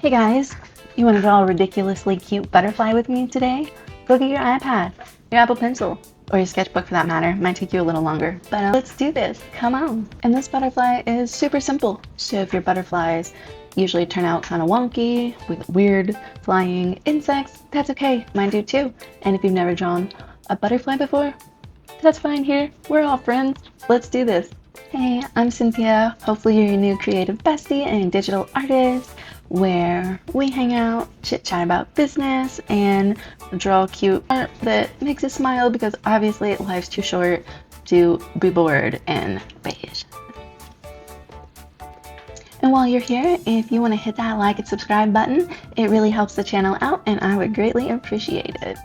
Hey guys, you want to draw a ridiculously cute butterfly with me today? Go get your iPad, your Apple Pencil, or your sketchbook for that matter. Might take you a little longer, but let's do this. Come on. And this butterfly is super simple. So if your butterflies usually turn out kind of wonky with weird flying insects, that's okay. Mine do too. And if you've never drawn a butterfly before, that's fine here. We're all friends. Let's do this. Hey, I'm Cynthia. Hopefully you're your new creative bestie and digital artist where we hang out, chit chat about business, and draw cute art that makes us smile because obviously life's too short to be bored and beige. And while you're here, if you want to hit that like and subscribe button, it really helps the channel out and I would greatly appreciate it.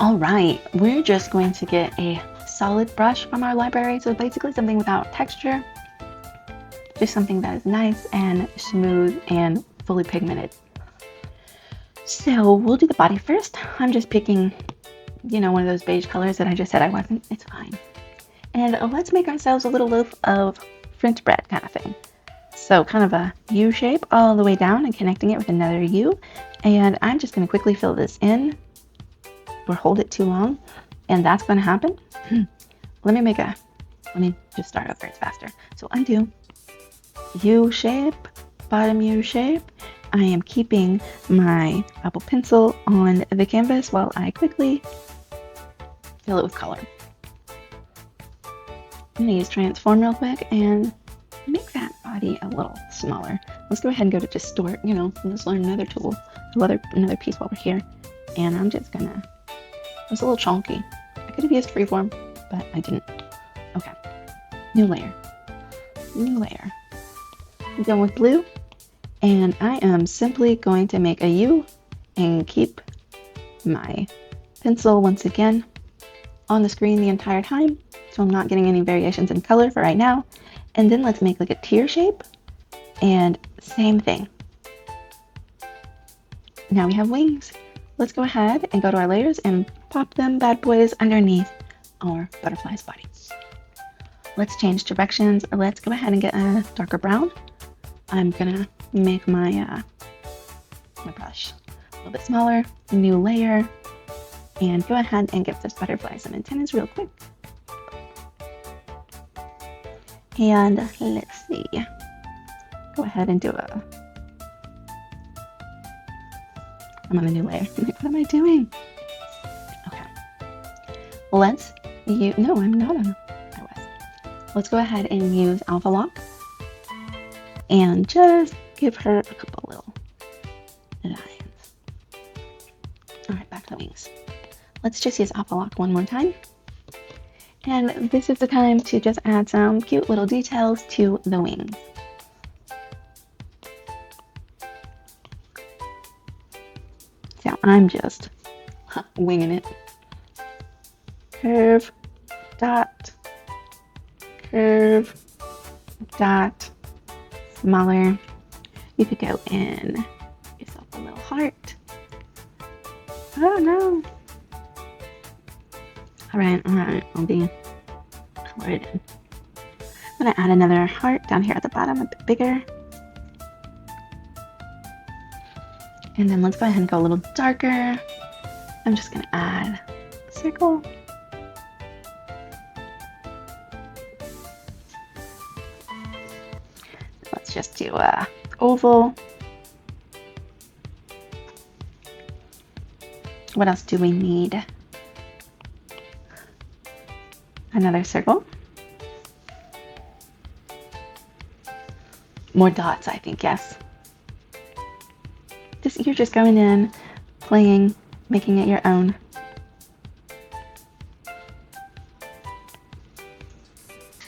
All right, we're just going to get a solid brush from our library. So basically something without texture, just something that is nice and smooth and fully pigmented. So we'll do the body first. I'm just picking, one of those beige colors that I just said I wasn't. It's fine. And let's make ourselves a little loaf of French bread kind of thing. So kind of a U shape all the way down and connecting it with another U. And I'm just going to quickly fill this in or hold it too long. And that's going to happen. Let me just start over. It's faster. So undo. U shape, bottom U shape. I am keeping my Apple Pencil on the canvas while I quickly fill it with color. I'm going to use Transform real quick and make that body a little smaller. Let's go ahead and go to Distort, let's learn another tool, another piece while we're here. And I'm just going to, it's a little chunky. I could have used Freeform, but I didn't. Okay, new layer. I'm going with blue, and I am simply going to make a U and keep my pencil once again on the screen the entire time, so I'm not getting any variations in color for right now. And then let's make like a tear shape, and same thing. Now we have wings. Let's go ahead and go to our layers and pop them bad boys underneath our butterfly's body. Let's change directions. Let's go ahead and get a darker brown. I'm gonna make my brush a little bit smaller, new layer, and go ahead and give this butterfly some antennas real quick. And let's see, go ahead and do I'm on a new layer. What am I doing? Okay, no, I'm not on, I was. Let's go ahead and use Alpha Lock and just give her a couple little lines. All right, back to the wings. Let's just use Alpha Lock one more time. And this is the time to just add some cute little details to the wings. So I'm just winging it. Curve, dot, curve, dot, smaller. You could go in yourself a little heart. Oh no. All right, I'll be colored in. I'm gonna add another heart down here at the bottom, a bit bigger. And then let's go ahead and go a little darker. I'm just gonna add a circle. Let's just do a oval. What else do we need? Another circle. More dots, I think, yes. You're just going in, playing, making it your own.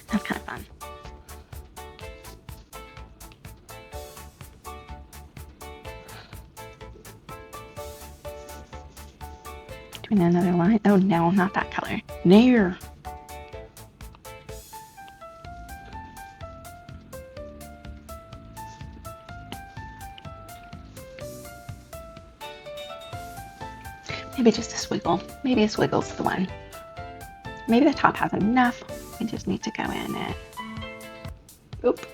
That's kind of fun. Doing another line. Oh no, not that color. Near. Maybe just a swiggle. Maybe a swiggle's the one. Maybe the top has enough. I just need to go in and, oop.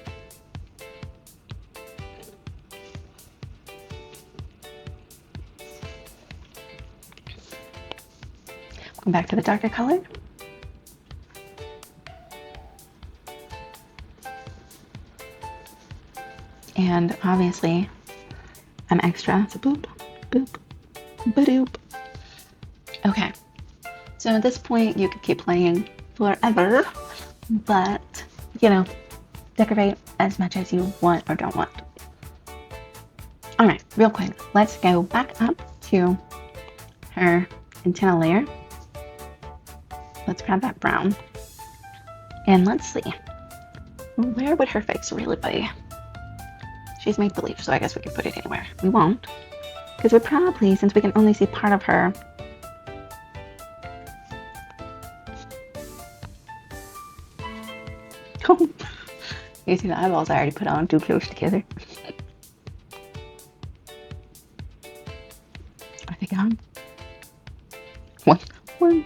Go back to the darker color. And obviously, I'm extra. So boop, boop, ba-doop. Okay. So at this point, you could keep playing forever, but, you know, decorate as much as you want or don't want. All right, real quick, let's go back up to her antenna layer. Let's grab that brown. And let's see, where would her face really be? She's make-believe, so I guess we can put it anywhere. We won't, because we probably, since we can only see part of her, you see the eyeballs I already put on too close together. Are they gone? One.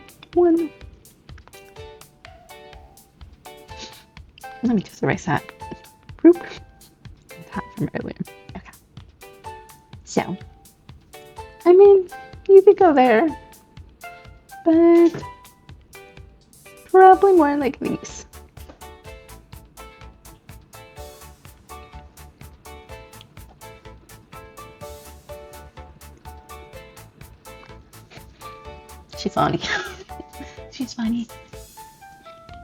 Let me just erase that. Group. That from earlier. Okay. So, I mean, you could go there, but probably more like these. She's funny. She's funny.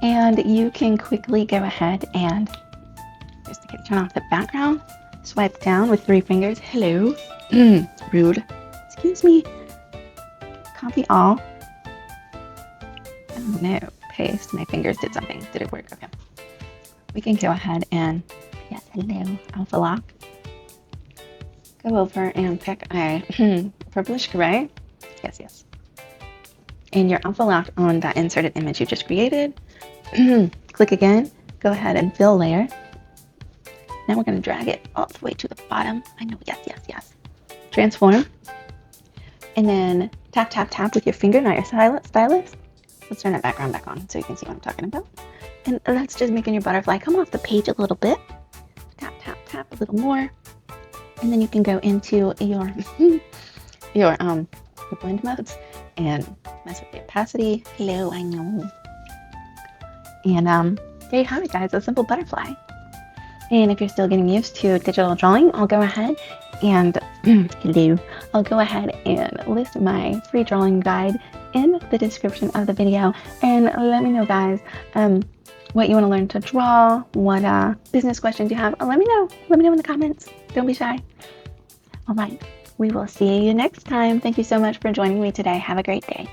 And you can quickly go ahead and just turn off the background. Swipe down with 3 fingers. Hello. Rude. Excuse me. Copy all. Oh no. Paste. My fingers did something. Did it work? Okay. We can go ahead and, yes, hello. Alpha lock. Go over and pick a purplish gray. Yes. And you're alpha locked on that inserted image you just created. Click again. Go ahead and fill layer. Now we're going to drag it all the way to the bottom. I know, yes. Transform. And then tap with your finger, not your stylus. Let's turn that background back on so you can see what I'm talking about. And that's just making your butterfly come off the page a little bit. Tap a little more. And then you can go into your blend modes and mess with the opacity. Hello, I know. And there you have it, guys, a simple butterfly. And if you're still getting used to digital drawing, I'll go ahead and list my free drawing guide in the description of the video. And let me know, guys, what you want to learn to draw, what business questions you have. Let me know in the comments. Don't be shy. All right, we will see you next time. Thank you so much for joining me today. Have a great day.